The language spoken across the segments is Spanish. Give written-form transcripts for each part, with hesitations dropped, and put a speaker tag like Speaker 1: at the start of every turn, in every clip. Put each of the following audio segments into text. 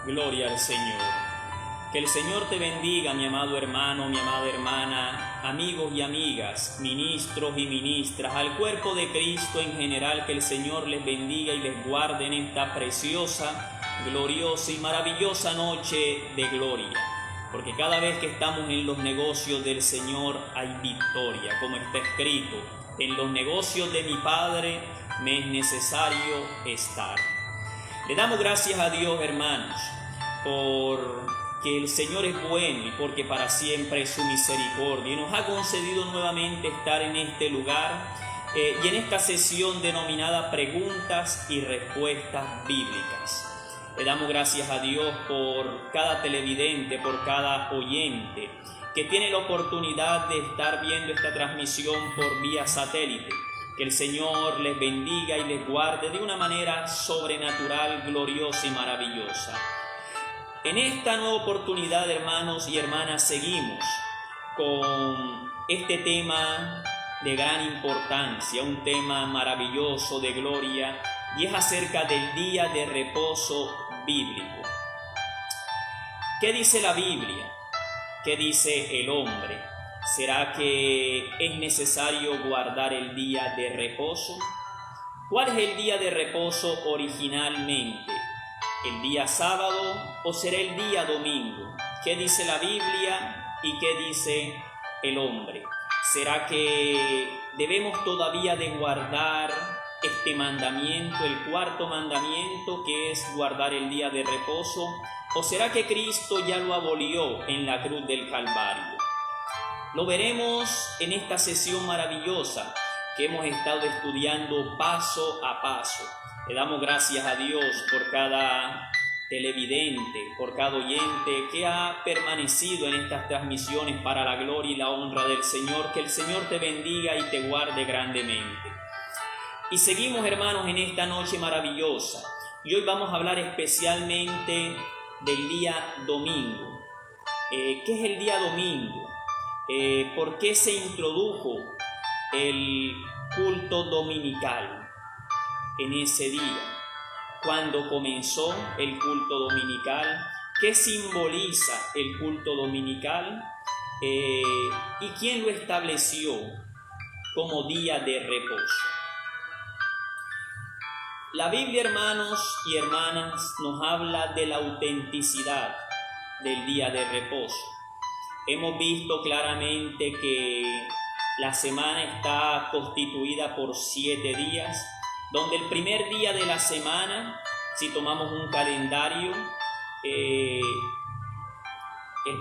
Speaker 1: Gloria al Señor. Que el Señor te bendiga, mi amado hermano, mi amada hermana, amigos y amigas, ministros y ministras, al cuerpo de Cristo en general, que el Señor les bendiga y les guarde en esta preciosa, gloriosa y maravillosa noche de gloria. Porque cada vez que estamos en los negocios del Señor hay victoria, como está escrito: en los negocios de mi Padre me es necesario estar. Le damos gracias a Dios, hermanos, porque el Señor es bueno y porque para siempre es su misericordia, y nos ha concedido nuevamente estar en este lugar y en esta sesión denominada Preguntas y Respuestas Bíblicas. Le damos gracias a Dios por cada televidente, por cada oyente que tiene la oportunidad de estar viendo esta transmisión por vía satélite. Que el Señor les bendiga y les guarde de una manera sobrenatural, gloriosa y maravillosa. En esta nueva oportunidad, hermanos y hermanas, seguimos con este tema de gran importancia, un tema maravilloso de gloria, y es acerca del día de reposo bíblico. ¿Qué dice la Biblia? ¿Qué dice el hombre? ¿Será que es necesario guardar el día de reposo? ¿Cuál es el día de reposo originalmente? ¿El día sábado o será el día domingo? ¿Qué dice la Biblia y qué dice el hombre? ¿Será que debemos todavía de guardar este mandamiento, el cuarto mandamiento, que es guardar el día de reposo? ¿O será que Cristo ya lo abolió en la cruz del Calvario? Lo veremos en esta sesión maravillosa que hemos estado estudiando paso a paso. Le damos gracias a Dios por cada televidente, por cada oyente que ha permanecido en estas transmisiones para la gloria y la honra del Señor. Que el Señor te bendiga y te guarde grandemente. Y seguimos, hermanos, en esta noche maravillosa. Y hoy vamos a hablar especialmente del día domingo. ¿Qué es el día domingo? ¿Por qué se introdujo el culto dominical en ese día? ¿Cuándo comenzó el culto dominical? ¿Qué simboliza el culto dominical? ¿Y quién lo estableció como día de reposo? La Biblia, hermanos y hermanas, nos habla de la autenticidad del día de reposo. Hemos visto claramente que la semana está constituida por 7 días, donde el primer día de la semana, si tomamos un calendario, el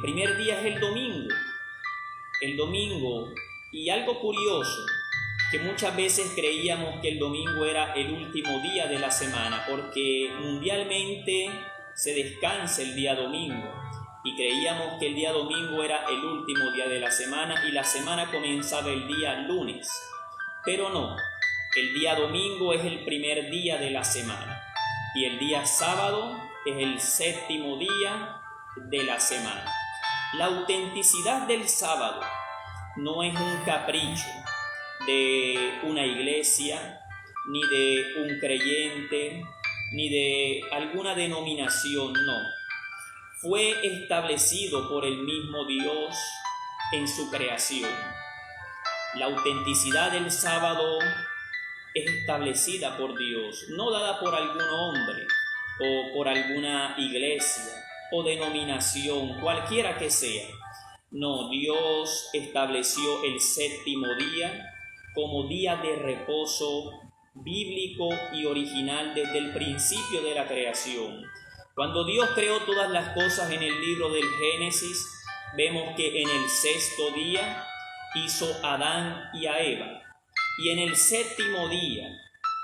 Speaker 1: primer día es el domingo. El domingo, y algo curioso, que muchas veces creíamos que el domingo era el último día de la semana, porque mundialmente se descansa el día domingo. Y creíamos que el día domingo era el último día de la semana y la semana comenzaba el día lunes. Pero no, el día domingo es el primer día de la semana y el día sábado es el 7º día de la semana. La autenticidad del sábado no es un capricho de una iglesia, ni de un creyente, ni de alguna denominación, no. Fue establecido por el mismo Dios en su creación. La autenticidad del sábado es establecida por Dios, no dada por algún hombre o por alguna iglesia o denominación, cualquiera que sea. No, Dios estableció el 7º día como día de reposo bíblico y original desde el principio de la creación. Cuando Dios creó todas las cosas en el libro del Génesis, vemos que en el 6º día hizo a Adán y a Eva, y en el 7º día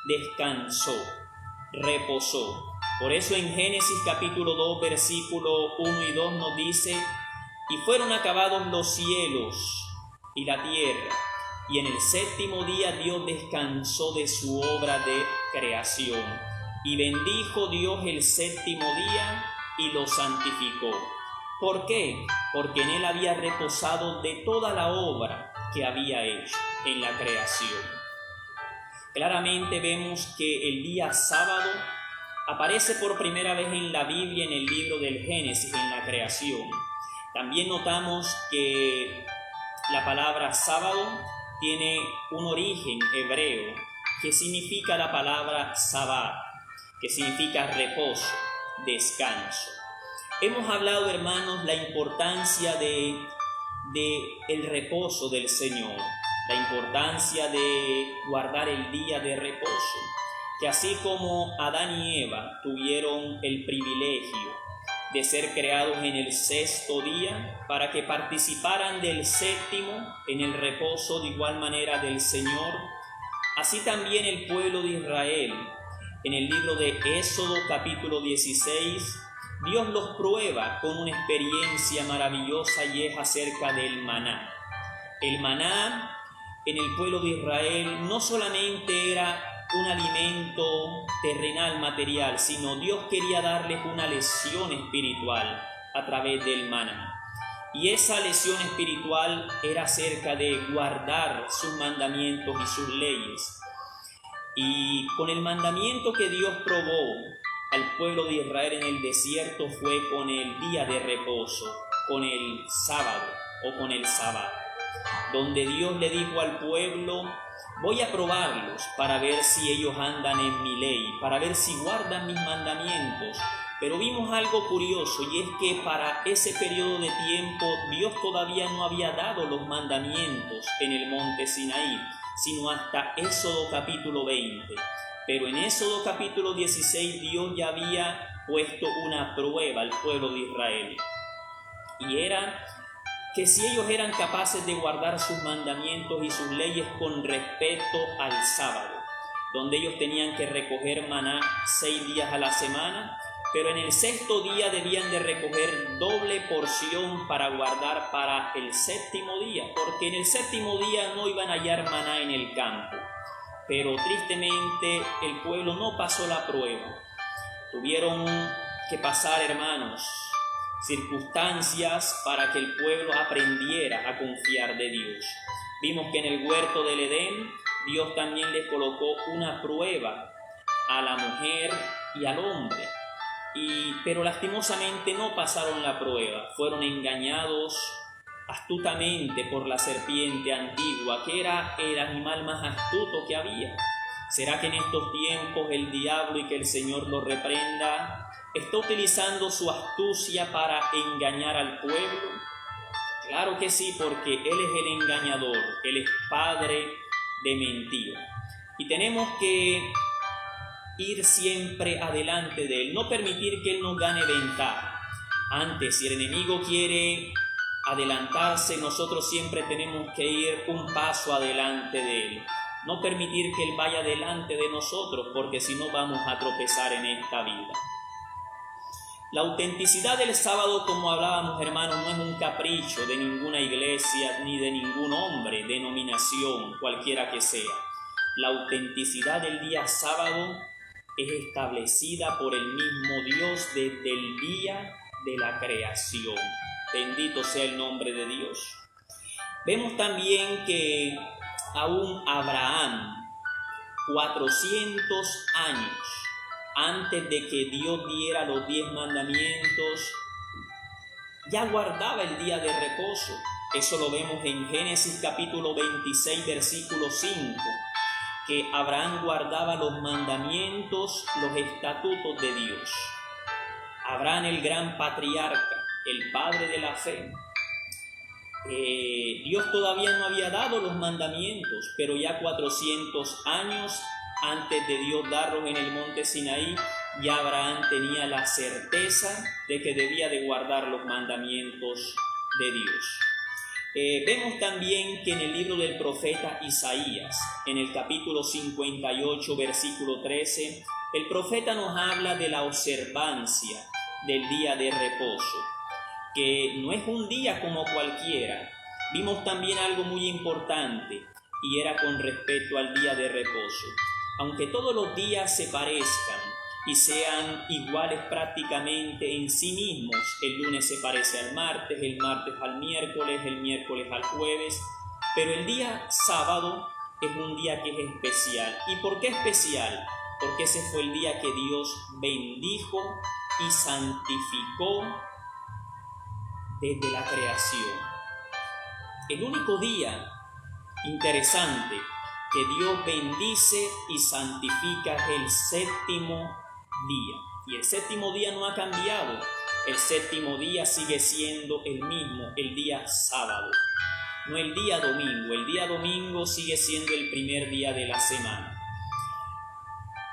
Speaker 1: descansó, reposó. Por eso en Génesis capítulo 2, versículo 1 y 2 nos dice: y fueron acabados los cielos y la tierra, y en el 7º día Dios descansó de su obra de creación. Y bendijo Dios el 7º día y lo santificó. ¿Por qué? Porque en él había reposado de toda la obra que había hecho en la creación. Claramente vemos que el día sábado Aparece por primera vez en la Biblia en el libro del Génesis, en la creación. También notamos que la palabra sábado tiene un origen hebreo que significa la palabra sabbat, que significa reposo, descanso. Hemos hablado, hermanos, la importancia de el reposo del Señor, la importancia de guardar el día de reposo, que así como Adán y Eva tuvieron el privilegio de ser creados en el sexto día para que participaran del séptimo en el reposo de igual manera del Señor, así también el pueblo de Israel. En el libro de Éxodo capítulo 16, Dios los prueba con una experiencia maravillosa y es acerca del maná. El maná en el pueblo de Israel no solamente era un alimento terrenal, material, sino Dios quería darles una lección espiritual a través del maná. Y esa lección espiritual era acerca de guardar sus mandamientos y sus leyes. Y con el mandamiento que Dios probó al pueblo de Israel en el desierto fue con el día de reposo, con el sábado o con el sabbat, donde Dios le dijo al pueblo: voy a probarlos para ver si ellos andan en mi ley, para ver si guardan mis mandamientos. Pero vimos algo curioso, y es que para ese periodo de tiempo Dios todavía no había dado los mandamientos en el monte Sinaí, sino hasta Éxodo capítulo 20. Pero en Éxodo capítulo 16 Dios ya había puesto una prueba al pueblo de Israel, y era que si ellos eran capaces de guardar sus mandamientos y sus leyes con respecto al sábado, donde ellos tenían que recoger maná 6 días a la semana, pero en el sexto día debían de recoger doble porción para guardar para el séptimo día, porque en el séptimo día no iban a hallar maná en el campo. Pero tristemente el pueblo no pasó la prueba. Tuvieron que pasar, hermanos, circunstancias para que el pueblo aprendiera a confiar de Dios. Vimos que en el huerto del Edén Dios también le colocó una prueba a la mujer y al hombre, pero lastimosamente no pasaron la prueba. Fueron engañados astutamente por la serpiente antigua, que era el animal más astuto que había. ¿Será que en estos tiempos el diablo, y que el Señor lo reprenda, está utilizando su astucia para engañar al pueblo? Claro que sí, porque Él es el engañador, Él es padre de mentira. Y tenemos que ir siempre adelante de Él, no permitir que Él nos gane ventaja. Antes, si el enemigo quiere adelantarse, nosotros siempre tenemos que ir un paso adelante de Él. No permitir que Él vaya adelante de nosotros, porque si no vamos a tropezar en esta vida. La autenticidad del sábado, como hablábamos, hermanos, no es un capricho de ninguna iglesia ni de ningún hombre, denominación, cualquiera que sea. La autenticidad del día sábado es establecida por el mismo Dios desde el día de la creación. Bendito sea el nombre de Dios. Vemos también que aún Abraham, 400 años antes de que Dios diera los 10 mandamientos, ya guardaba el día de reposo. Eso lo vemos en Génesis capítulo 26, versículo 5, que Abraham guardaba los mandamientos, los estatutos de Dios. Abraham, el gran patriarca, el padre de la fe. Dios todavía no había dado los mandamientos, pero ya 400 años antes de Dios darlos en el monte Sinaí, ya Abraham tenía la certeza de que debía de guardar los mandamientos de Dios. Vemos también que en el libro del profeta Isaías, en el capítulo 58, versículo 13, el profeta nos habla de la observancia del día de reposo, que no es un día como cualquiera. Vimos también algo muy importante, y era con respecto al día de reposo. Aunque todos los días se parezcan y sean iguales prácticamente en sí mismos, el lunes se parece al martes, el martes al miércoles, el miércoles al jueves, pero el día sábado es un día que es especial. ¿Y por qué especial? porque ese fue el día que Dios bendijo y santificó desde la creación. El único día interesante que Dios bendice y santifica es el séptimo día. Y el séptimo día no ha cambiado. El séptimo día sigue siendo el mismo, el día sábado, no el día domingo. El día domingo sigue siendo el primer día de la semana.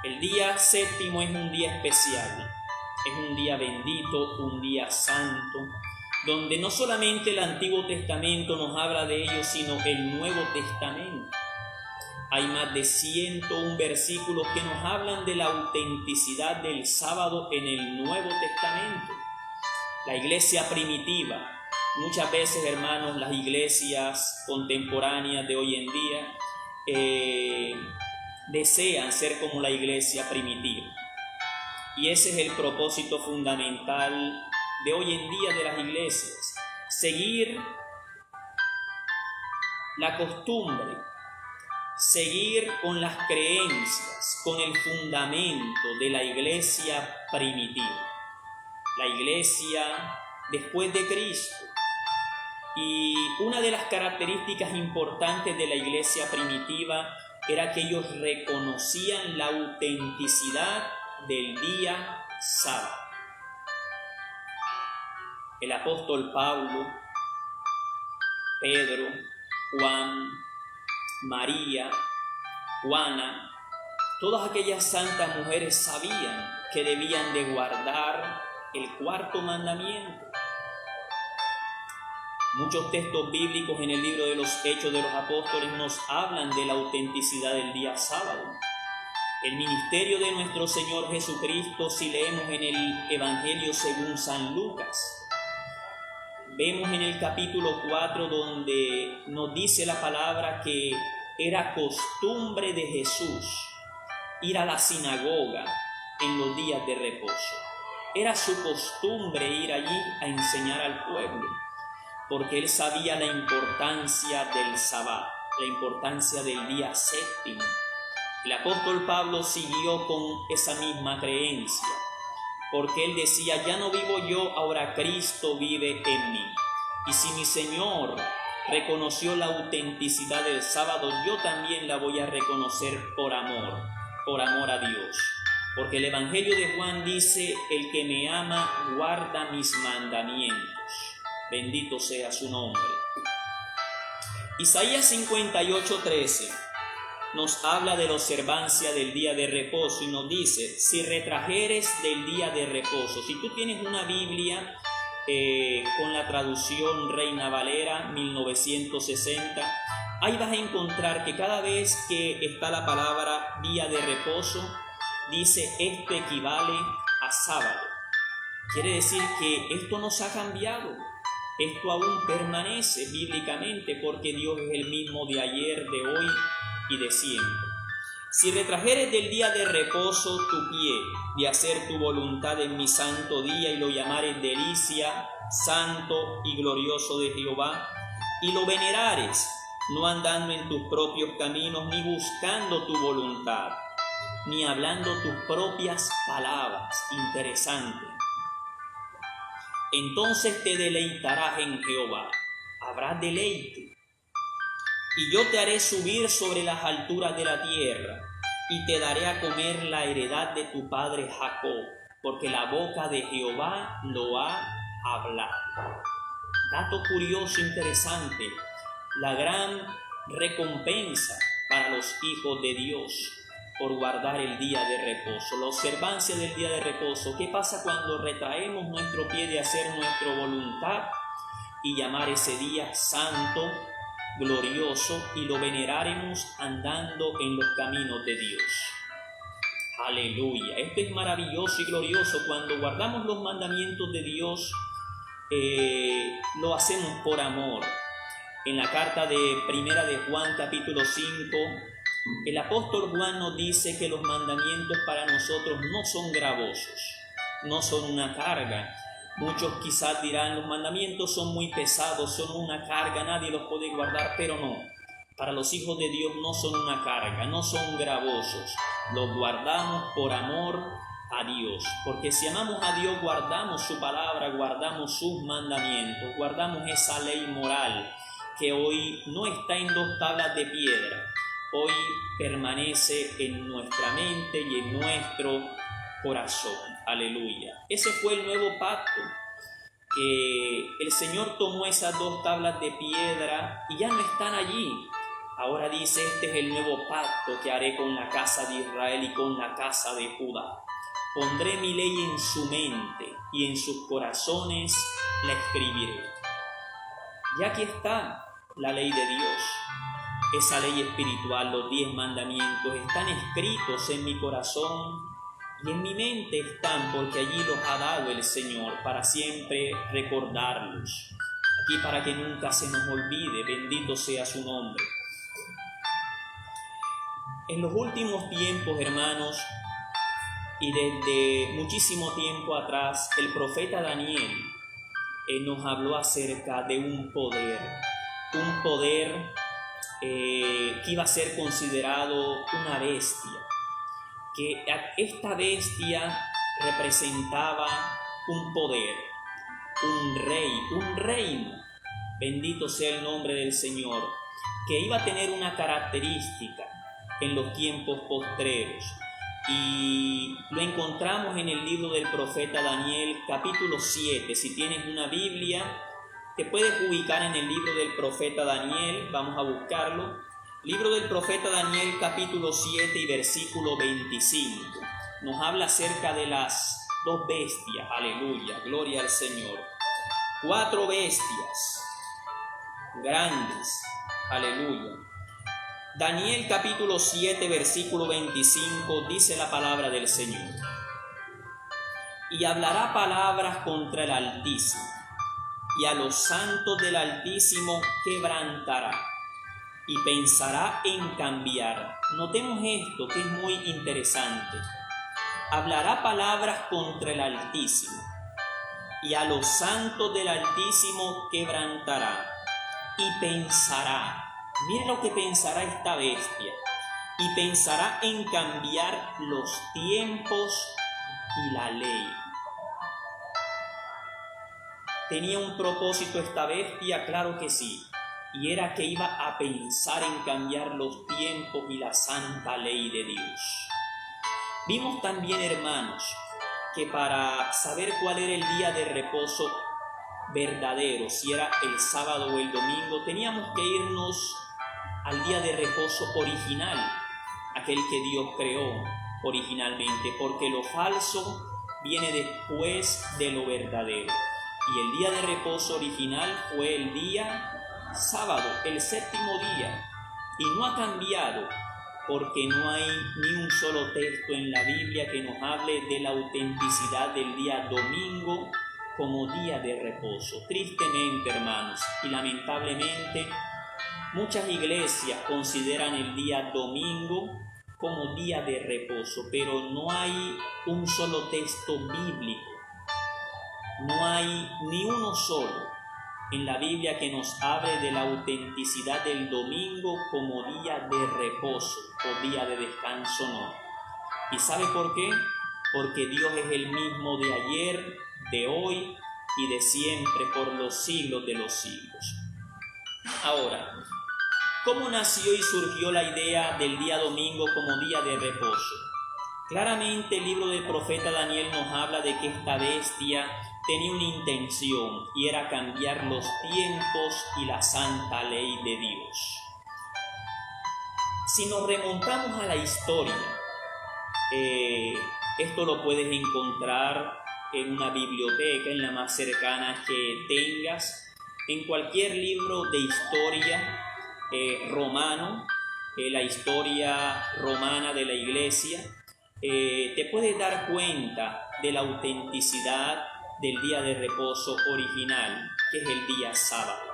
Speaker 1: El día séptimo es un día especial, es un día bendito, un día santo, donde no solamente el Antiguo Testamento nos habla de ello, sino el Nuevo Testamento. Hay más de 101 versículos que nos hablan de la autenticidad del sábado en el Nuevo Testamento. La iglesia primitiva, muchas veces, hermanos, las iglesias contemporáneas de hoy en día desean ser como la iglesia primitiva. Y ese es el propósito fundamental de hoy en día de las iglesias: seguir la costumbre, seguir con las creencias, con el fundamento de la iglesia primitiva, la iglesia después de Cristo. Y una de las características importantes de la iglesia primitiva era que ellos reconocían la autenticidad del día sábado. El apóstol Pablo, Pedro, Juan, María, Juana, todas aquellas santas mujeres sabían que debían de guardar el cuarto mandamiento. Muchos textos bíblicos en el libro de los Hechos de los Apóstoles nos hablan de la autenticidad del día sábado. El ministerio de nuestro Señor Jesucristo, si leemos en el Evangelio según San Lucas, vemos en el capítulo 4 donde nos dice la palabra que era costumbre de Jesús ir a la sinagoga en los días de reposo. Era su costumbre ir allí a enseñar al pueblo, porque él sabía la importancia del sabbat, la importancia del día séptimo. El apóstol Pablo siguió con esa misma creencia, porque él decía: ya no vivo yo, ahora Cristo vive en mí. Y si mi Señor reconoció la autenticidad del sábado, yo también la voy a reconocer por amor a Dios. Porque el Evangelio de Juan dice: el que me ama guarda mis mandamientos. Bendito sea su nombre. Isaías 58:13 nos habla de la observancia del día de reposo y nos dice: si retrajeres del día de reposo. Si tú tienes una Biblia con la traducción Reina Valera 1960, ahí vas a encontrar que cada vez que está la palabra día de reposo, dice: esto equivale a sábado. Quiere decir que esto no se ha cambiado. Esto aún permanece bíblicamente, porque Dios es el mismo de ayer, de hoy y de siempre. Si retrajeres del día de reposo tu pie, de hacer tu voluntad en mi santo día, y lo llamares delicia, santo y glorioso de Jehová, y lo venerares, no andando en tus propios caminos, ni buscando tu voluntad, ni hablando tus propias palabras. Interesante. Entonces te deleitarás en Jehová, habrá deleite. Y yo te haré subir sobre las alturas de la tierra, y te daré a comer la heredad de tu padre Jacob, porque la boca de Jehová lo ha hablado. Dato curioso, interesante, la gran recompensa para los hijos de Dios por guardar el día de reposo, la observancia del día de reposo. ¿Qué pasa cuando retraemos nuestro pie de hacer nuestra voluntad y llamar ese día santo, glorioso, y lo veneraremos andando en los caminos de Dios? Aleluya. Esto es maravilloso y glorioso. Cuando guardamos los mandamientos de Dios, lo hacemos por amor. En la carta de Primera de Juan, capítulo 5, el apóstol Juan nos dice que los mandamientos para nosotros no son gravosos, no son una carga. Muchos quizás dirán: los mandamientos son muy pesados, son una carga, nadie los puede guardar. Pero no, para los hijos de Dios no son una carga, no son gravosos. Los guardamos por amor a Dios, porque si amamos a Dios, guardamos su palabra, guardamos sus mandamientos, guardamos esa ley moral que hoy no está en 2 tablas de piedra, hoy permanece en nuestra mente y en nuestro corazón. Aleluya. Ese fue el nuevo pacto, que el Señor tomó esas 2 tablas de piedra y ya no están allí. Ahora dice: este es el nuevo pacto que haré con la casa de Israel y con la casa de Judá. Pondré mi ley en su mente y en sus corazones la escribiré. Y aquí está la ley de Dios, esa ley espiritual, los 10 mandamientos están escritos en mi corazón y en mi mente están, porque allí los ha dado el Señor para siempre recordarlos. Aquí para que nunca se nos olvide, bendito sea su nombre. En los últimos tiempos, hermanos, y desde muchísimo tiempo atrás, el profeta Daniel nos habló acerca de un poder que iba a ser considerado una bestia, que esta bestia representaba un poder, un rey, un reino, bendito sea el nombre del Señor, que iba a tener una característica en los tiempos postreros. Y lo encontramos en el libro del profeta Daniel, capítulo 7. Si tienes una Biblia, te puedes ubicar en el libro del profeta Daniel. Vamos a buscarlo. Libro del profeta Daniel, capítulo 7 y versículo 25. Nos habla acerca de las 2 bestias. Aleluya, gloria al Señor. 4 bestias grandes. Aleluya. Daniel capítulo 7, versículo 25, dice la palabra del Señor: y hablará palabras contra el Altísimo, y a los santos del Altísimo quebrantará, y pensará en cambiar. Notemos esto, que es muy interesante. Hablará palabras contra el Altísimo, y a los santos del Altísimo quebrantará, y pensará. Mira lo que pensará esta bestia, y pensará en cambiar los tiempos y la ley. ¿Tenía un propósito esta bestia? Claro que sí, y era que iba a pensar en cambiar los tiempos y la santa ley de Dios. Vimos también, hermanos, que para saber cuál era el día de reposo verdadero, si era el sábado o el domingo, teníamos que irnos al día de reposo original, aquel que Dios creó originalmente, porque lo falso viene después de lo verdadero. Y el día de reposo original fue el día sábado, el 7º día, y no ha cambiado, porque no hay ni un solo texto en la Biblia que nos hable de la autenticidad del día domingo como día de reposo. Tristemente, hermanos, y lamentablemente, muchas iglesias consideran el día domingo como día de reposo, pero no hay un solo texto bíblico, no hay ni uno solo en la Biblia que nos hable de la autenticidad del domingo como día de reposo o día de descanso, no. ¿Y sabe por qué? Porque Dios es el mismo de ayer, de hoy y de siempre, por los siglos de los siglos. Ahora, ¿cómo nació y surgió la idea del día domingo como día de reposo? Claramente el libro del profeta Daniel nos habla de que esta bestia tenía una intención, y era cambiar los tiempos y la santa ley de Dios. Si nos remontamos a la historia, esto lo puedes encontrar en una biblioteca, en la más cercana que tengas, en cualquier libro de historia romano, la historia romana de la iglesia, te puedes dar cuenta de la autenticidad del día de reposo original, que es el día sábado.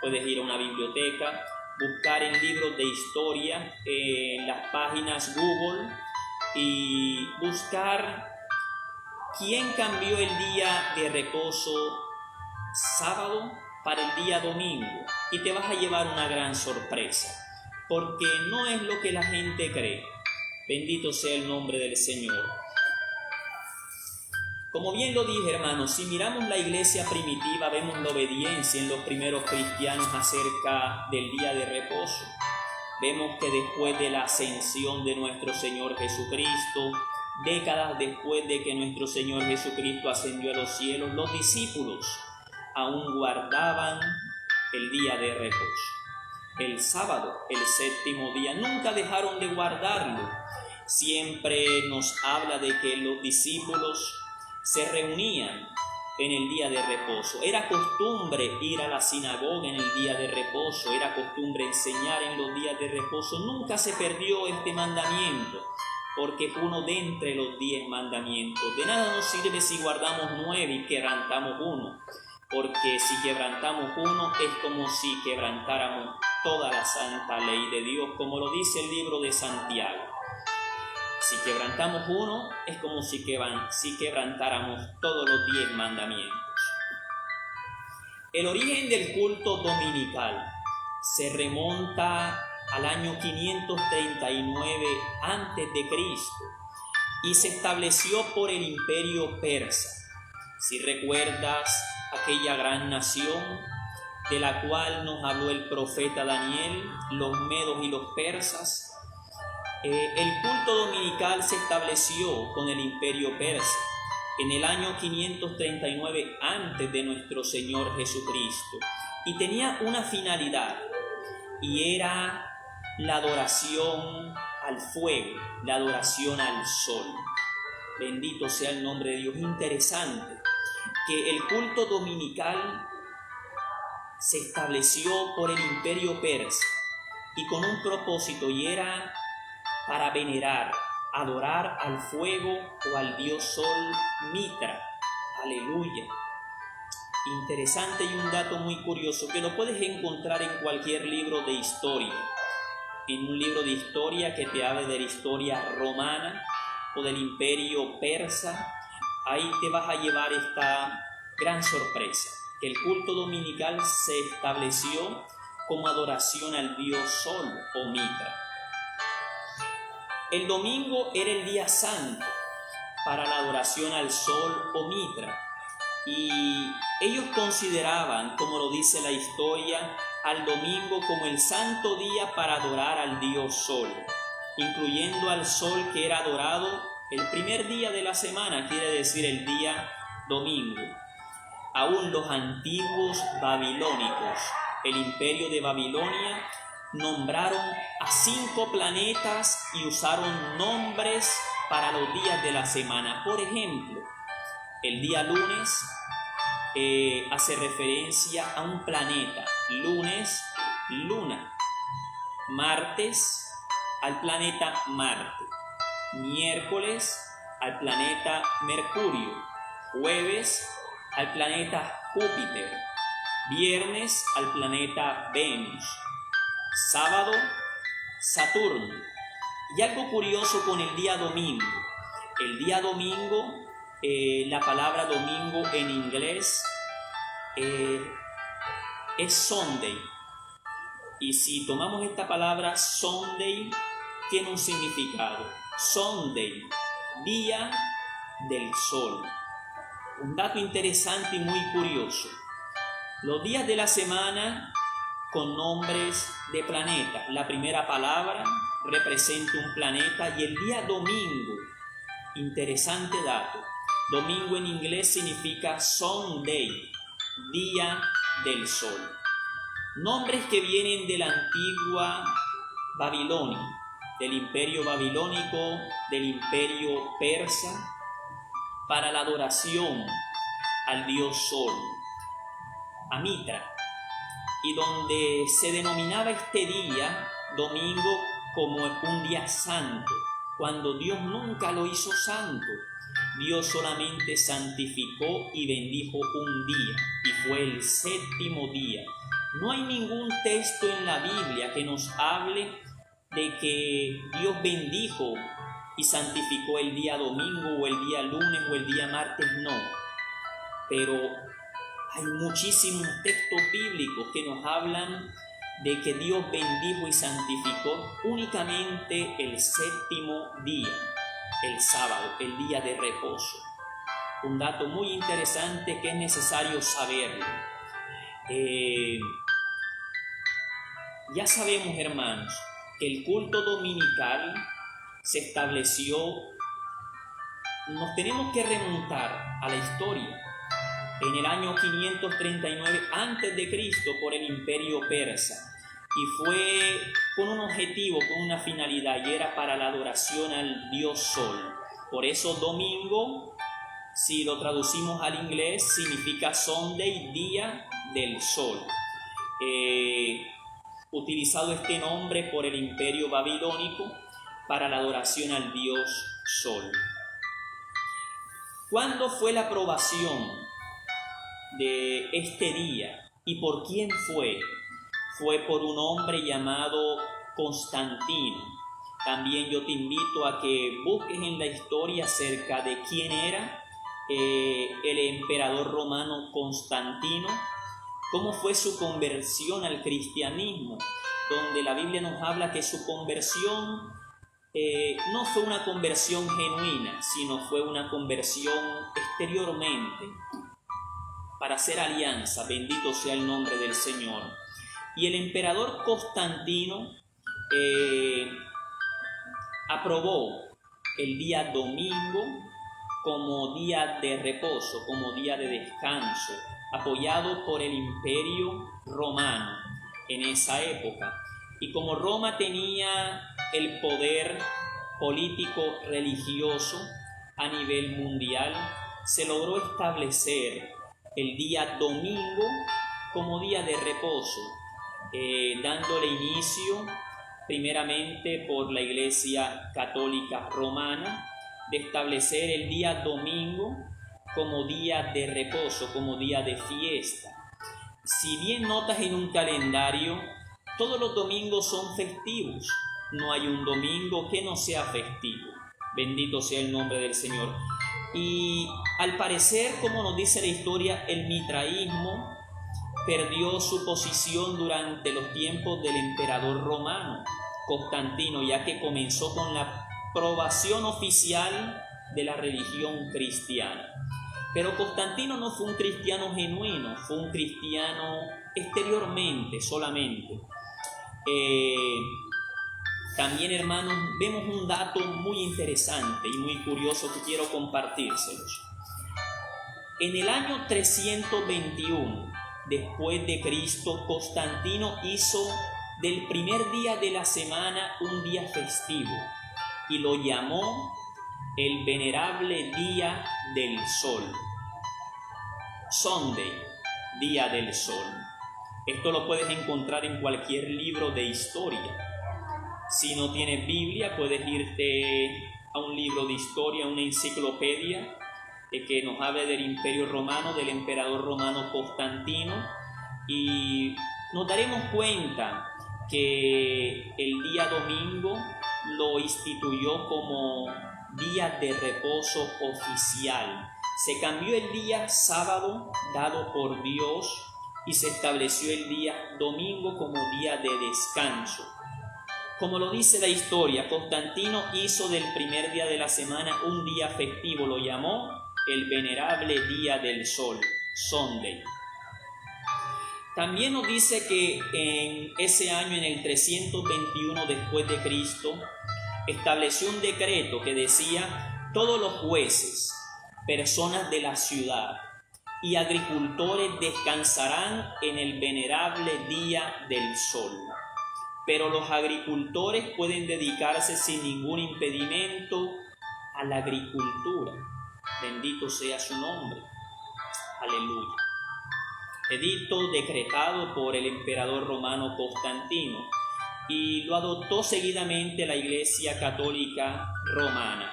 Speaker 1: Puedes ir a una biblioteca, buscar en libros de historia, en las páginas Google, y buscar quién cambió el día de reposo sábado para el día domingo, y te vas a llevar una gran sorpresa, porque no es lo que la gente cree. Bendito sea el nombre del Señor. Como bien lo dije, hermanos, si miramos la iglesia primitiva, vemos la obediencia en los primeros cristianos acerca del día de reposo. Vemos que después de la ascensión de nuestro Señor Jesucristo, décadas después de que nuestro Señor Jesucristo ascendió a los cielos, los discípulos aún guardaban el día de reposo. El sábado, el séptimo día, nunca dejaron de guardarlo. Siempre nos habla de que los discípulos se reunían en el día de reposo. Era costumbre ir a la sinagoga en el día de reposo, era costumbre enseñar en los días de reposo. Nunca se perdió este mandamiento, porque es uno de entre los 10 mandamientos. De nada nos sirve si guardamos 9 y quebrantamos uno, porque si quebrantamos uno es como si quebrantáramos toda la santa ley de Dios, como lo dice el libro de Santiago. Si quebrantamos uno, es como si quebrantáramos todos los 10 mandamientos. El origen del culto dominical se remonta al año 539 a.C. y se estableció por el imperio persa. Si recuerdas aquella gran nación de la cual nos habló el profeta Daniel, los medos y los persas, el culto dominical se estableció con el imperio persa en el año 539 antes de nuestro Señor Jesucristo, y tenía una finalidad, y era la adoración al fuego, la adoración al sol. Bendito sea el nombre de Dios. Interesante que el culto dominical se estableció por el imperio persa y con un propósito, y era para venerar, adorar al fuego o al dios sol Mitra. Aleluya. Interesante, y un dato muy curioso que lo puedes encontrar en cualquier libro de historia. En un libro de historia que te hable de la historia romana o del imperio persa, ahí te vas a llevar esta gran sorpresa, que el culto dominical se estableció como adoración al dios sol o Mitra. El domingo era el día santo para la adoración al sol o Mitra, y ellos consideraban, como lo dice la historia, al domingo como el santo día para adorar al dios sol, incluyendo al sol que era adorado el primer día de la semana, quiere decir el día domingo. Aún los antiguos babilónicos, el imperio de Babilonia, nombraron a 5 planetas y usaron nombres para los días de la semana. Por ejemplo, el día lunes hace referencia a un planeta. Lunes, luna. Martes, al planeta Marte. Miércoles, al planeta Mercurio. Jueves, al planeta Júpiter. Viernes, al planeta Venus. Sábado, Saturno. Y algo curioso con el día domingo. El día domingo, la palabra domingo en inglés es Sunday. Y si tomamos esta palabra Sunday, tiene un significado. Sunday, día del sol. Un dato interesante y muy curioso. Los días de la semana con nombres de planetas. La primera palabra representa un planeta, y el día domingo, interesante dato, domingo en inglés significa Sunday, día del sol. Nombres que vienen de la antigua Babilonia, del imperio babilónico, del imperio persa, para la adoración al dios sol, a Mitra, y donde se denominaba este día, domingo, como un día santo, cuando Dios nunca lo hizo santo. Dios solamente santificó y bendijo un día, y fue el séptimo día. No hay ningún texto en la Biblia que nos hable de que Dios bendijo y santificó el día domingo o el día lunes o el día martes, no. Pero hay muchísimos textos bíblicos que nos hablan de que Dios bendijo y santificó únicamente el séptimo día, el sábado, el día de reposo. Un dato muy interesante que es necesario saberlo. Ya sabemos, hermanos, que el culto dominical se estableció. Nos tenemos que remontar a la historia. En el año 539 a.C. por el Imperio Persa, y fue con un objetivo, con una finalidad, y era para la adoración al Dios Sol. Por eso domingo, si lo traducimos al inglés, significa Sunday, día del sol. Utilizado este nombre por el Imperio Babilónico para la adoración al Dios Sol. ¿Cuándo fue la aprobación de este día y por quién fue? Fue por un hombre llamado Constantino. También yo te invito a que busques en la historia acerca de quién era el emperador romano Constantino, cómo fue su conversión al cristianismo, donde la Biblia nos habla que su conversión no fue una conversión genuina, sino fue una conversión exteriormente, para hacer alianza. Bendito sea el nombre del Señor. Y el emperador Constantino aprobó el día domingo como día de reposo, como día de descanso, apoyado por el Imperio Romano en esa época. Y como Roma tenía el poder político religioso a nivel mundial, se logró establecer el día domingo como día de reposo, dándole inicio primeramente por la Iglesia Católica Romana, de establecer el día domingo como día de reposo, como día de fiesta. Si bien notas en un calendario, todos los domingos son festivos. No hay un domingo que no sea festivo. Bendito sea el nombre del Señor. Y al parecer, como nos dice la historia, el mitraísmo perdió su posición durante los tiempos del emperador romano Constantino, ya que comenzó con la aprobación oficial de la religión cristiana. Pero Constantino no fue un cristiano genuino, fue un cristiano exteriormente solamente. También, hermanos, vemos un dato muy interesante y muy curioso que quiero compartírselos. En el año 321 después de Cristo, Constantino hizo del primer día de la semana un día festivo y lo llamó el venerable Día del Sol. Sunday, Día del Sol. Esto lo puedes encontrar en cualquier libro de historia. Si no tienes Biblia, puedes irte a un libro de historia, una enciclopedia que nos hable del Imperio Romano, del emperador romano Constantino, y nos daremos cuenta que el día domingo lo instituyó como día de reposo oficial. Se cambió el día sábado dado por Dios y se estableció el día domingo como día de descanso. Como lo dice la historia, Constantino hizo del primer día de la semana un día festivo, lo llamó el venerable Día del Sol, Sunday. También nos dice que en ese año, en el 321 después de Cristo, estableció un decreto que decía: todos los jueces, personas de la ciudad y agricultores descansarán en el venerable Día del Sol. Pero los agricultores pueden dedicarse sin ningún impedimento a la agricultura. Bendito sea su nombre. Aleluya. Edicto decretado por el emperador romano Constantino, y lo adoptó seguidamente la Iglesia Católica Romana,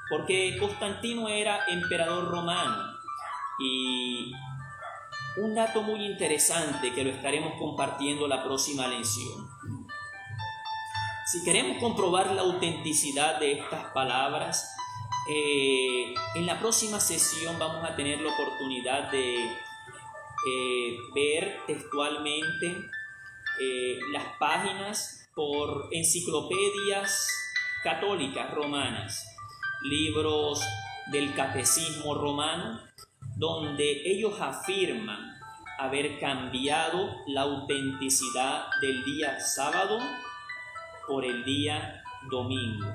Speaker 1: porque Constantino era emperador romano. Y un dato muy interesante que lo estaremos compartiendo la próxima lección. Si queremos comprobar la autenticidad de estas palabras, en la próxima sesión vamos a tener la oportunidad de ver textualmente las páginas por enciclopedias católicas romanas, libros del catecismo romano, donde ellos afirman haber cambiado la autenticidad del día sábado por el día domingo.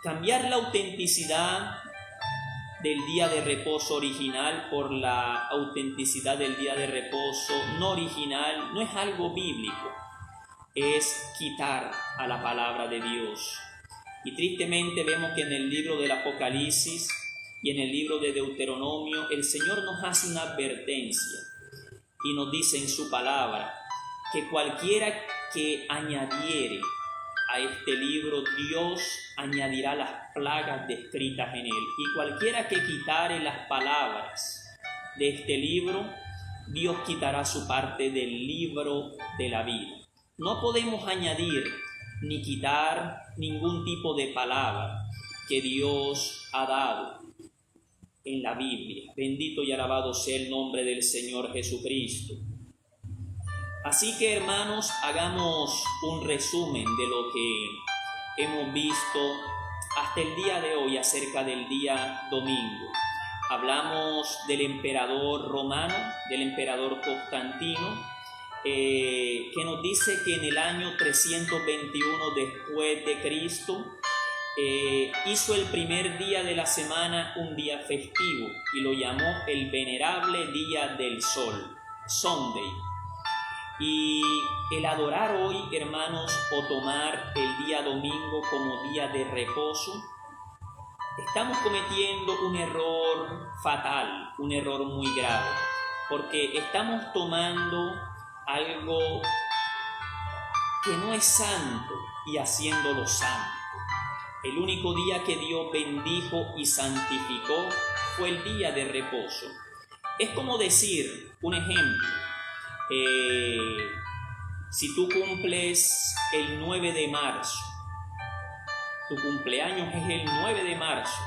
Speaker 1: Cambiar la autenticidad del día de reposo original por la autenticidad del día de reposo no original no es algo bíblico, es quitar a la palabra de Dios. Y tristemente vemos que en el libro del Apocalipsis y en el libro de Deuteronomio el Señor nos hace una advertencia y nos dice en su palabra que cualquiera que añadiere a este libro, Dios añadirá las plagas descritas en él. Y cualquiera que quitare las palabras de este libro, Dios quitará su parte del libro de la vida. No podemos añadir ni quitar ningún tipo de palabra que Dios ha dado en la Biblia. Bendito y alabado sea el nombre del Señor Jesucristo. Así que, hermanos, hagamos un resumen de lo que hemos visto hasta el día de hoy acerca del día domingo. Hablamos del emperador romano, del emperador Constantino, que nos dice que en el año 321 después de Cristo hizo el primer día de la semana un día festivo y lo llamó el venerable día del sol, Sunday. Y el adorar hoy, hermanos, o tomar el día domingo como día de reposo, estamos cometiendo un error fatal, un error muy grave, porque estamos tomando algo que no es santo y haciéndolo santo. El único día que Dios bendijo y santificó fue el día de reposo. Es como decir, un ejemplo, si tú cumples el 9 de marzo, tu cumpleaños es el 9 de marzo,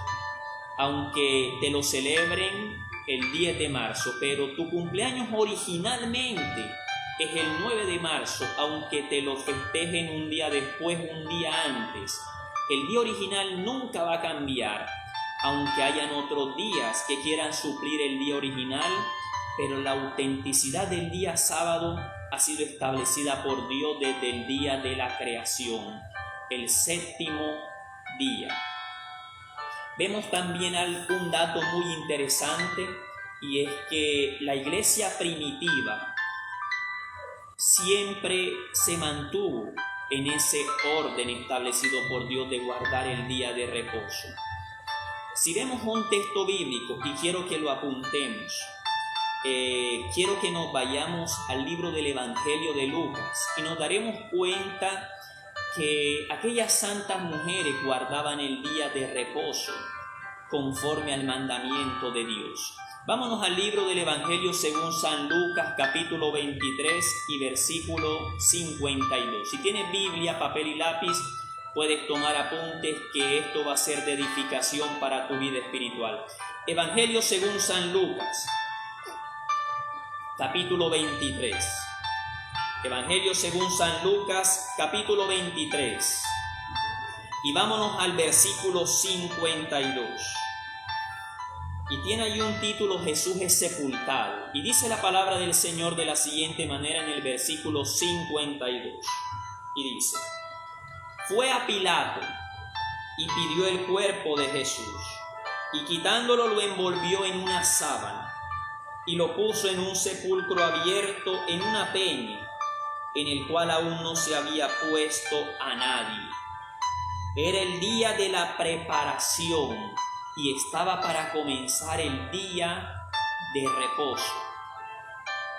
Speaker 1: aunque te lo celebren el 10 de marzo, pero tu cumpleaños originalmente es el 9 de marzo, aunque te lo festejen un día después, un día antes. El día original nunca va a cambiar, aunque hayan otros días que quieran suplir el día original, pero la autenticidad del día sábado ha sido establecida por Dios desde el día de la creación, el séptimo día. Vemos también un dato muy interesante, y es que la iglesia primitiva siempre se mantuvo en ese orden establecido por Dios de guardar el día de reposo. Si vemos un texto bíblico, y quiero que lo apuntemos, quiero que nos vayamos al libro del Evangelio de Lucas y nos daremos cuenta que aquellas santas mujeres guardaban el día de reposo conforme al mandamiento de Dios. Vámonos al libro del Evangelio según San Lucas, capítulo 23 y versículo 52. Si tienes Biblia, papel y lápiz, puedes tomar apuntes, que esto va a ser de edificación para tu vida espiritual. Evangelio según San Lucas, capítulo 23. Evangelio según San Lucas, capítulo 23. Y vámonos al versículo 52. Y tiene ahí un título: Jesús es sepultado. Y dice la palabra del Señor de la siguiente manera en el versículo 52. Y dice: fue a Pilato y pidió el cuerpo de Jesús. Y quitándolo lo envolvió en una sábana y lo puso en un sepulcro abierto en una peña, en el cual aún no se había puesto a nadie. Era el día de la preparación y estaba para comenzar el día de reposo.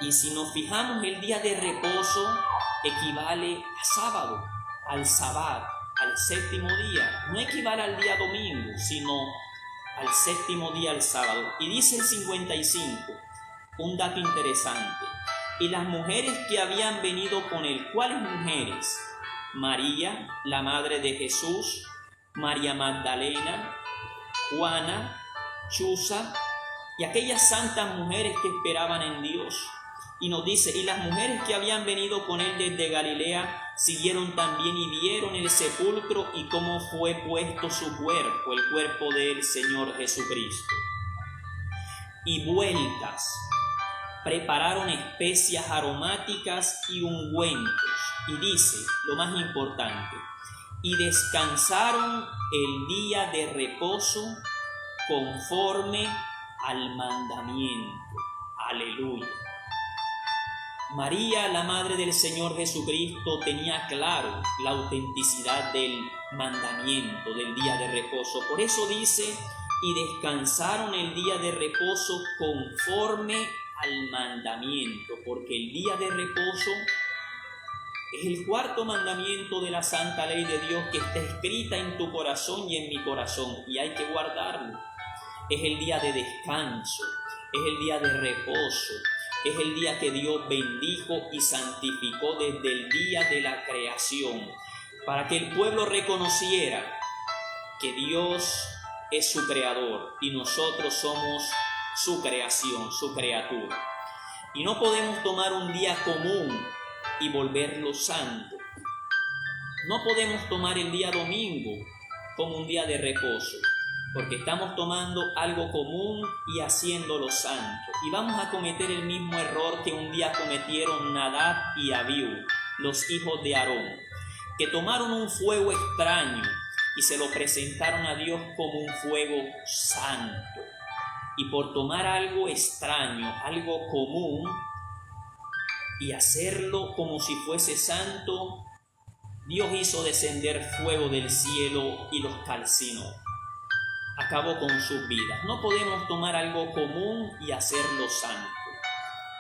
Speaker 1: Y si nos fijamos, el día de reposo equivale a sábado, al sabbat, al séptimo día. No equivale al día domingo, sino al séptimo día, al sábado. Y dice el 55, un dato interesante: y las mujeres que habían venido con él. ¿Cuáles mujeres? María, la madre de Jesús, María Magdalena, Juana, Chuza y aquellas santas mujeres que esperaban en Dios. Y nos dice, y las mujeres que habían venido con él desde Galilea siguieron también y vieron el sepulcro y cómo fue puesto su cuerpo, el cuerpo del Señor Jesucristo. Y vueltas, prepararon especias aromáticas y ungüentos. Y dice, lo más importante, y descansaron el día de reposo conforme al mandamiento. Aleluya. María, la Madre del Señor Jesucristo, tenía claro la autenticidad del mandamiento del día de reposo. Por eso dice, y descansaron el día de reposo conforme al mandamiento, porque el día de reposo es el cuarto mandamiento de la santa ley de Dios que está escrita en tu corazón y en mi corazón, y hay que guardarlo. Es el día de descanso, es el día de reposo, es el día que Dios bendijo y santificó desde el día de la creación, para que el pueblo reconociera que Dios es su creador y nosotros somos su creación, su criatura. Y no podemos tomar un día común y volverlo santo. No podemos tomar el día domingo como un día de reposo, porque estamos tomando algo común y haciéndolo santo. Y vamos a cometer el mismo error que un día cometieron Nadab y Abiú, los hijos de Aarón, que tomaron un fuego extraño y se lo presentaron a Dios como un fuego santo. Y por tomar algo extraño, algo común, y hacerlo como si fuese santo, Dios hizo descender fuego del cielo y los calcinó. Acabó con sus vidas. No podemos tomar algo común y hacerlo santo.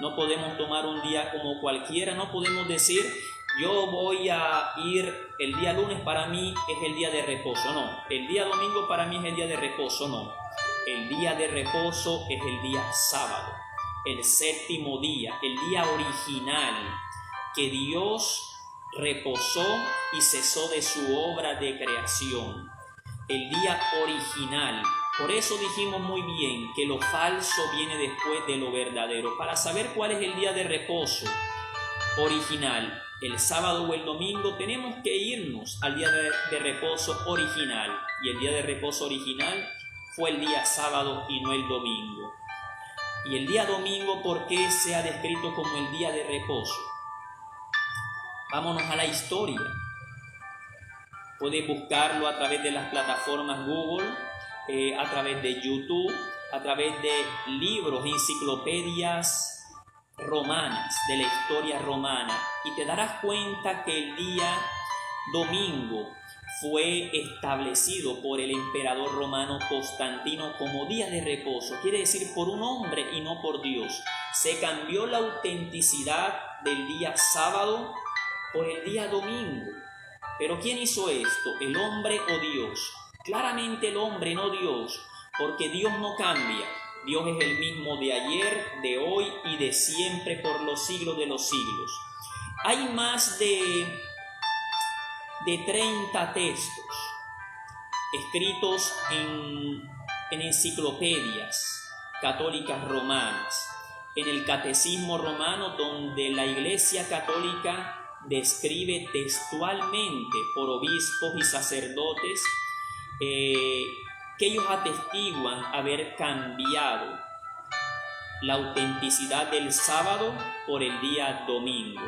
Speaker 1: No podemos tomar un día como cualquiera. No podemos decir, yo voy a ir, el día lunes para mí es el día de reposo. No, el día domingo para mí es el día de reposo. No, el día de reposo es el día sábado, el séptimo día, el día original que Dios reposó y cesó de su obra de creación. El día original. Por eso dijimos muy bien que lo falso viene después de lo verdadero. Para saber cuál es el día de reposo original, el sábado o el domingo, tenemos que irnos al día de reposo original. Y el día de reposo original fue el día sábado y no el domingo. Y el día domingo, ¿por qué se ha descrito como el día de reposo? Vámonos a la historia. Puedes buscarlo a través de las plataformas Google, a través de YouTube, a través de libros, enciclopedias romanas, de la historia romana. Y te darás cuenta que el día domingo fue establecido por el emperador romano Constantino como día de reposo. Quiere decir por un hombre y no por Dios. Se cambió la autenticidad del día sábado por el día domingo. ¿Pero quién hizo esto? ¿El hombre o Dios? Claramente el hombre, no Dios, porque Dios no cambia. Dios es el mismo de ayer, de hoy y de siempre por los siglos de los siglos. Hay más de 30 textos escritos en enciclopedias católicas romanas, en el catecismo romano, donde la Iglesia católica describe textualmente por obispos y sacerdotes que ellos atestiguan haber cambiado la autenticidad del sábado por el día domingo.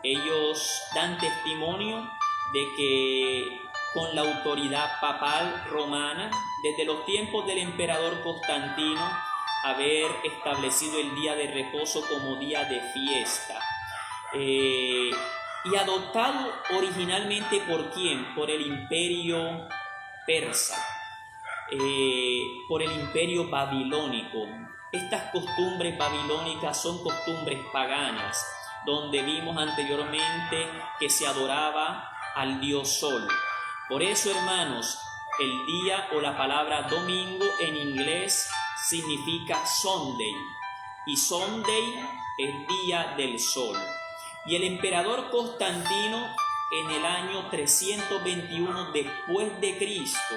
Speaker 1: Ellos dan testimonio de que con la autoridad papal romana, desde los tiempos del emperador Constantino, haber establecido el día de reposo como día de fiesta. Y adoptado originalmente ¿por quién? Por el imperio persa, por el imperio babilónico. Estas costumbres babilónicas son costumbres paganas, donde vimos anteriormente que se adoraba al dios Sol. Por eso, hermanos, el día o la palabra domingo en inglés significa Sunday, y Sunday es día del sol. Y el emperador Constantino, en el año 321 después de Cristo,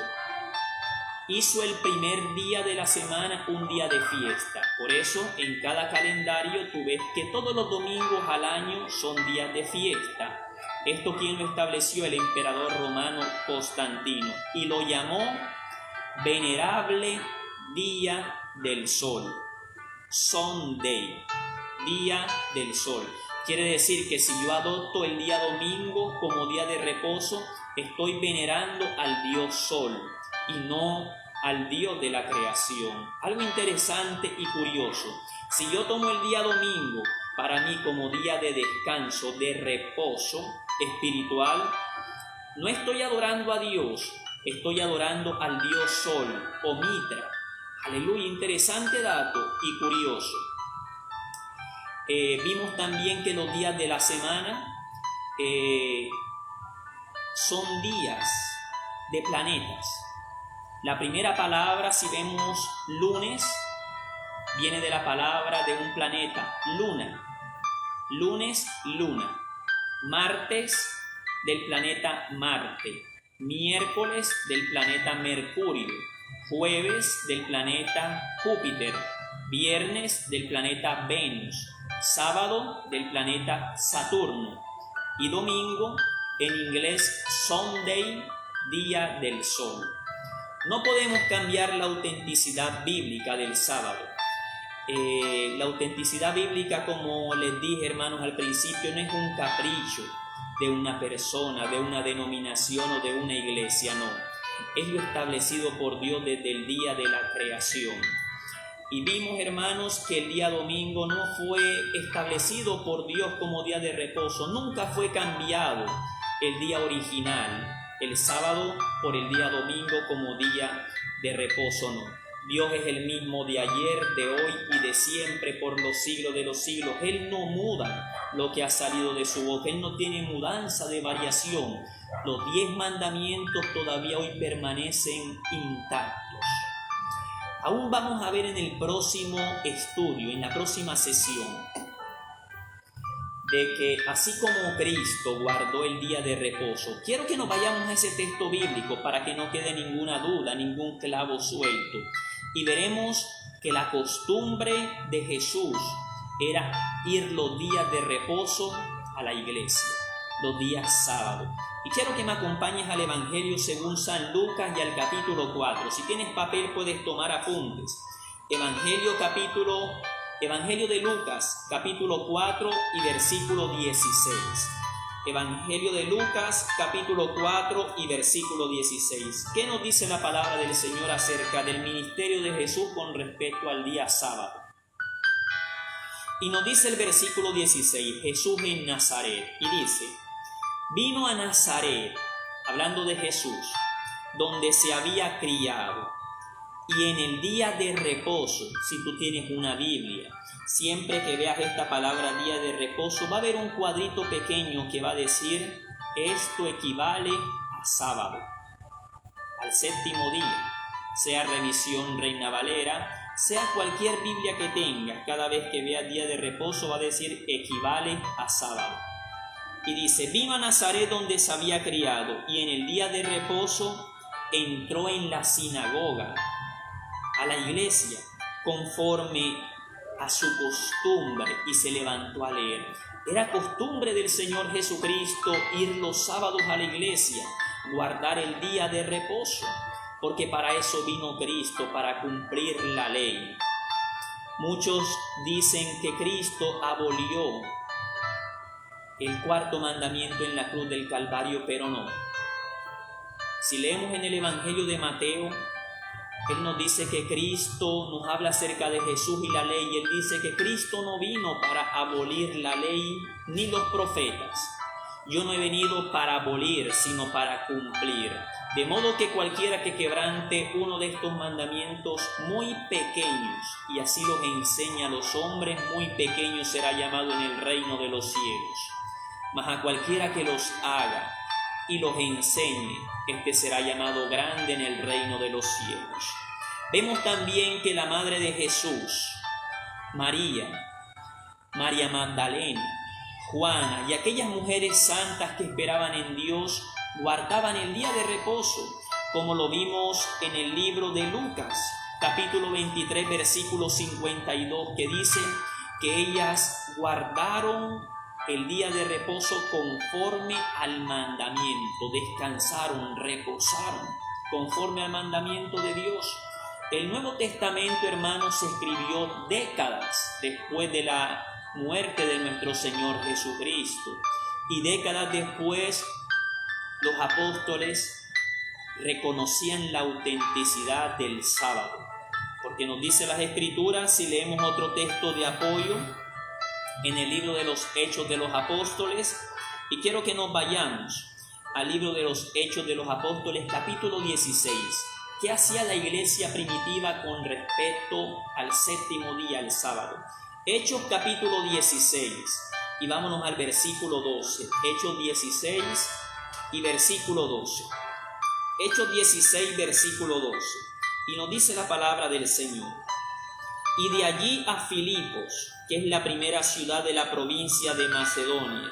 Speaker 1: hizo el primer día de la semana un día de fiesta. Por eso en cada calendario tú ves que todos los domingos al año son días de fiesta. Esto quien lo estableció, el emperador romano Constantino, y lo llamó Venerable Día del Sol, Sunday, Día del Sol. Quiere decir que si yo adopto el día domingo como día de reposo, estoy venerando al Dios Sol y no al Dios de la creación. Algo interesante y curioso, si yo tomo el día domingo para mí como día de descanso, de reposo espiritual, no estoy adorando a Dios, estoy adorando al Dios Sol o Mitra. Aleluya, interesante dato y curioso. Vimos también que los días de la semana son días de planetas. La primera palabra, si vemos lunes, viene de la palabra de un planeta, luna. Lunes, luna. Martes, del planeta Marte. Miércoles, del planeta Mercurio. Jueves, del planeta Júpiter. Viernes, del planeta Venus. Sábado, del planeta Saturno. Y domingo, en inglés, Sunday, Día del Sol. No podemos cambiar la autenticidad bíblica del sábado. La autenticidad bíblica, como les dije, hermanos, al principio, no es un capricho de una persona, de una denominación o de una iglesia, no. Es lo establecido por Dios desde el día de la creación. Y vimos, hermanos, que el día domingo no fue establecido por Dios como día de reposo. Nunca fue cambiado el día original, el sábado, por el día domingo como día de reposo, no. Dios es el mismo de ayer, de hoy y de siempre, por los siglos de los siglos. Él no muda lo que ha salido de su boca. Él no tiene mudanza de variación. Los 10 mandamientos todavía hoy permanecen intactos. Aún vamos a ver en el próximo estudio, en la próxima sesión, de que así como Cristo guardó el día de reposo, quiero que nos vayamos a ese texto bíblico para que no quede ninguna duda, ningún clavo suelto. Y veremos que la costumbre de Jesús era ir los días de reposo a la iglesia, los días sábados. Y quiero que me acompañes al Evangelio según San Lucas y al capítulo 4. Si tienes papel puedes tomar apuntes. Evangelio de Lucas, capítulo 4 y versículo 16. Evangelio de Lucas, capítulo 4 y versículo 16. ¿Qué nos dice la palabra del Señor acerca del ministerio de Jesús con respecto al día sábado? Y nos dice el versículo 16, Jesús en Nazaret, y dice: vino a Nazaret, hablando de Jesús, donde se había criado, y en el día de reposo, si tú tienes una Biblia, siempre que veas esta palabra día de reposo, va a haber un cuadrito pequeño que va a decir: esto equivale a sábado, al séptimo día, sea revisión Reina Valera, sea cualquier Biblia que tengas, cada vez que veas día de reposo va a decir equivale a sábado. Y dice: vino a Nazaret donde se había criado, y en el día de reposo entró en la sinagoga, a la iglesia, conforme a su costumbre, y se levantó a leer. Era costumbre del Señor Jesucristo ir los sábados a la iglesia, guardar el día de reposo, porque para eso vino Cristo, para cumplir la ley. Muchos dicen que Cristo abolió el cuarto mandamiento en la cruz del Calvario, pero no. Si leemos en el Evangelio de Mateo, Él nos dice que Cristo nos habla acerca de Jesús y la ley, y Él dice que Cristo no vino para abolir la ley ni los profetas. Yo no he venido para abolir, sino para cumplir. De modo que cualquiera que quebrante uno de estos mandamientos muy pequeños, y así los enseña a los hombres, muy pequeño será llamado en el reino de los cielos. Mas a cualquiera que los haga y los enseñe, este será llamado grande en el reino de los cielos. Vemos también que la madre de Jesús, María Magdalena, Juana y aquellas mujeres santas que esperaban en Dios, guardaban el día de reposo, como lo vimos en el libro de Lucas, capítulo 23, versículo 52, que dice que ellas guardaron el día de reposo conforme al mandamiento, descansaron, reposaron conforme al mandamiento de Dios. El Nuevo Testamento, hermanos, se escribió décadas después de la muerte de nuestro Señor Jesucristo, y décadas después los apóstoles reconocían la autenticidad del sábado, porque nos dice las Escrituras, si leemos otro texto de apoyo en el libro de los Hechos de los Apóstoles, y quiero que nos vayamos al libro de los Hechos de los Apóstoles, capítulo 16. ¿Qué hacía la iglesia primitiva con respecto al séptimo día, el sábado? Hechos capítulo 16, y vámonos al versículo 12. Hechos 16 y versículo 12. Hechos 16, versículo 12. Y nos dice la palabra del Señor. Y de allí a Filipos, que es la primera ciudad de la provincia de Macedonia,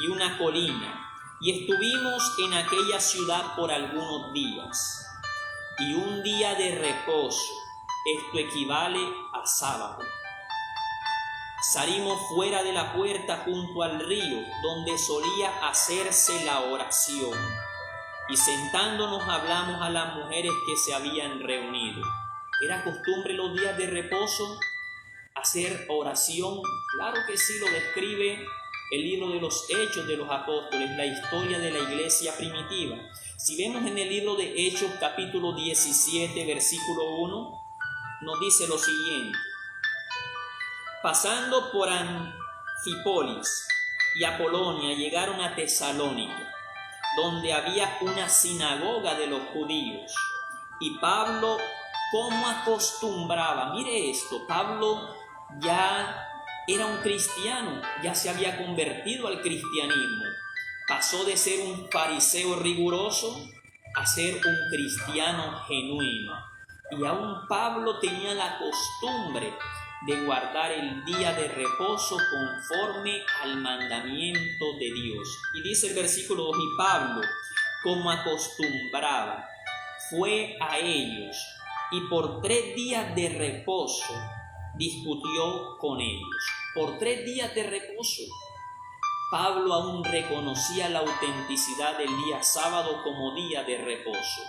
Speaker 1: y una colina, y estuvimos en aquella ciudad por algunos días. Y un día de reposo, esto equivale a sábado. Salimos fuera de la puerta junto al río, donde solía hacerse la oración, y sentándonos hablamos a las mujeres que se habían reunido. ¿Era costumbre los días de reposo hacer oración? Claro que sí, lo describe el libro de los Hechos de los Apóstoles, la historia de la iglesia primitiva. Si vemos en el libro de Hechos capítulo 17, versículo 1, nos dice lo siguiente. Pasando por Anfípolis y Apolonia, llegaron a Tesalónica, donde había una sinagoga de los judíos. Y Pablo, como acostumbraba, mire esto, Pablo ya era un cristiano, ya se había convertido al cristianismo. Pasó de ser un fariseo riguroso a ser un cristiano genuino. Y aún Pablo tenía la costumbre de guardar el día de reposo conforme al mandamiento de Dios. Y dice el versículo 2, y Pablo, como acostumbraba, fue a ellos, y por 3 días de reposo discutió con ellos. Por 3 días de reposo. Pablo aún reconocía la autenticidad del día sábado como día de reposo,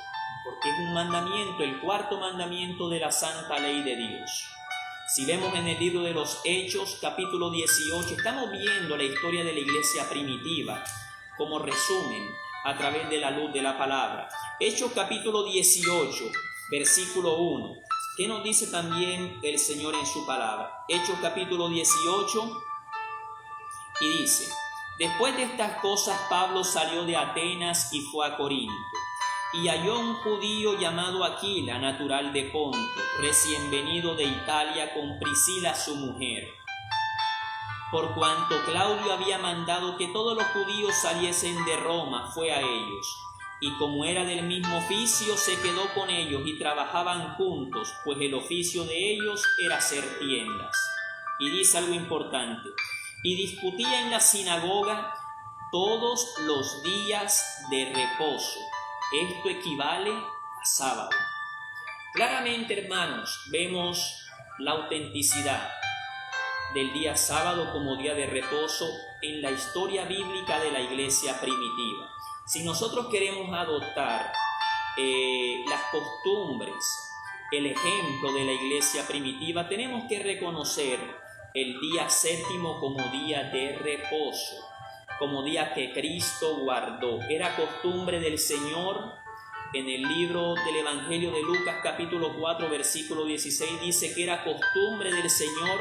Speaker 1: porque es un mandamiento, el 4º mandamiento de la santa ley de Dios. Si vemos en el libro de los Hechos, capítulo 18, estamos viendo la historia de la iglesia primitiva, como resumen a través de la luz de la palabra. Hechos capítulo 18, versículo 1. ¿Qué nos dice también el Señor en su palabra? Hechos capítulo 18, y dice: después de estas cosas Pablo salió de Atenas y fue a Corinto, y halló un judío llamado Aquila, natural de Ponto, recién venido de Italia, con Priscila su mujer. Por cuanto Claudio había mandado que todos los judíos saliesen de Roma, fue a ellos. Y como era del mismo oficio, se quedó con ellos y trabajaban juntos, pues el oficio de ellos era hacer tiendas. Y dice algo importante: y discutía en la sinagoga todos los días de reposo. Esto equivale a sábado. Claramente, hermanos, vemos la autenticidad del día sábado como día de reposo en la historia bíblica de la iglesia primitiva. Si nosotros queremos adoptar las costumbres, el ejemplo de la iglesia primitiva, tenemos que reconocer el día séptimo como día de reposo, como día que Cristo guardó. Era costumbre del Señor. En el libro del Evangelio de Lucas capítulo 4 versículo 16 dice que era costumbre del Señor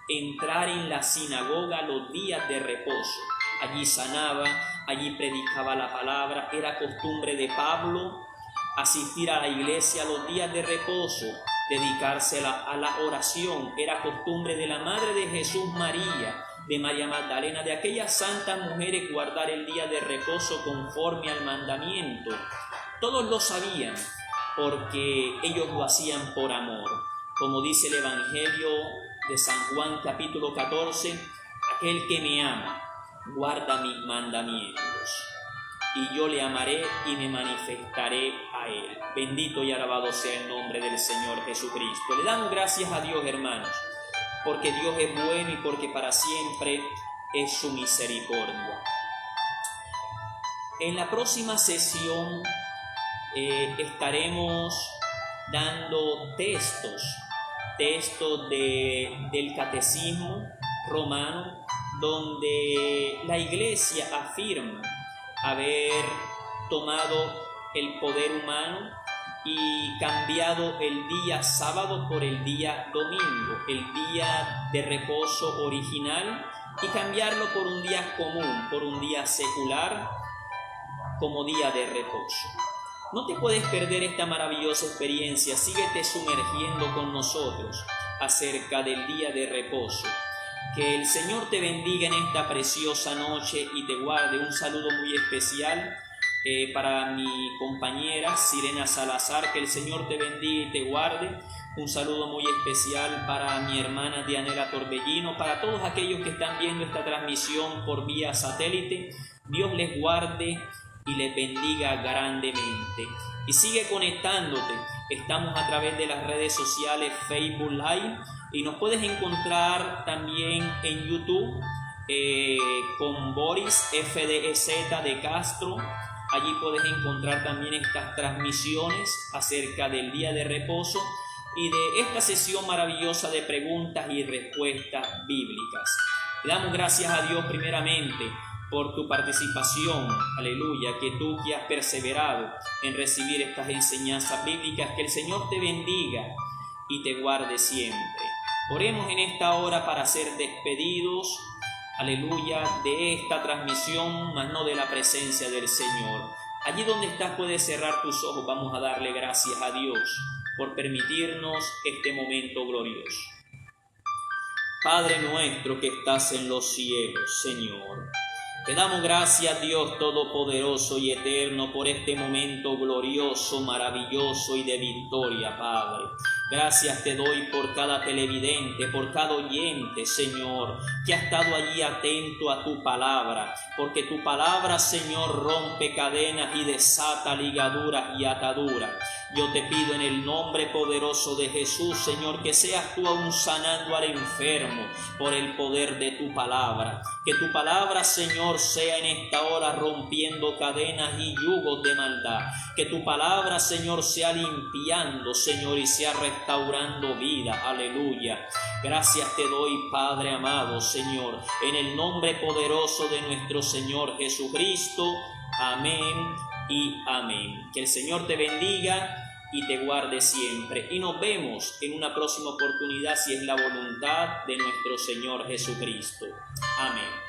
Speaker 1: entrar en la sinagoga los días de reposo. Allí sanaba, allí predicaba la palabra. Era costumbre de Pablo asistir a la iglesia los días de reposo, dedicarse a la oración. Era costumbre de la Madre de Jesús, María, de María Magdalena, de aquellas santas mujeres, guardar el día de reposo conforme al mandamiento. Todos lo sabían porque ellos lo hacían por amor. Como dice el Evangelio de San Juan capítulo 14, aquel que me ama guarda mis mandamientos. y yo le amaré y me manifestaré a él. Bendito y alabado sea el nombre del Señor Jesucristo. Le damos gracias a Dios, hermanos, porque Dios es bueno y porque para siempre es su misericordia. En la próxima sesión estaremos dando textos del catecismo romano, donde la Iglesia afirma haber tomado el poder humano y cambiado el día sábado por el día domingo, el día de reposo original, y cambiarlo por un día común, por un día secular, como día de reposo. No te puedes perder esta maravillosa experiencia. Síguete sumergiendo con nosotros acerca del día de reposo. Que el Señor te bendiga en esta preciosa noche y te guarde. Un saludo muy especial para mi compañera Sirena Salazar. Que el Señor te bendiga y te guarde. Un saludo muy especial para mi hermana Dianela Torbellino, para todos aquellos que están viendo esta transmisión por vía satélite. Dios les guarde y les bendiga grandemente. Y sigue conectándote. Estamos a través de las redes sociales Facebook Live y nos puedes encontrar también en YouTube con Boris FDEZ de Castro. Allí puedes encontrar también estas transmisiones acerca del día de reposo y de esta sesión maravillosa de preguntas y respuestas bíblicas. Le damos gracias a Dios primeramente por tu participación, aleluya, que tú que has perseverado en recibir estas enseñanzas bíblicas. Que el Señor te bendiga y te guarde siempre. Oremos en esta hora para ser despedidos, aleluya, de esta transmisión, mas no de la presencia del Señor. Allí donde estás puedes cerrar tus ojos. Vamos a darle gracias a Dios por permitirnos este momento glorioso. Padre nuestro que estás en los cielos, Señor, te damos gracias, Dios Todopoderoso y Eterno, por este momento glorioso, maravilloso y de victoria, Padre. Gracias te doy por cada televidente, por cada oyente, Señor, que ha estado allí atento a tu palabra, porque tu palabra, Señor, rompe cadenas y desata ligaduras y ataduras. Yo te pido en el nombre poderoso de Jesús, Señor, que seas tú aún sanando al enfermo por el poder de tu palabra. Que tu palabra, Señor, sea en esta hora rompiendo cadenas y yugos de maldad. Que tu palabra, Señor, sea limpiando, Señor, y sea restaurando vida. Aleluya. Gracias te doy, Padre amado, Señor, en el nombre poderoso de nuestro Señor Jesucristo. Amén y amén. Que el Señor te bendiga y te guarde siempre. Y nos vemos en una próxima oportunidad, si es la voluntad de nuestro Señor Jesucristo. Amén.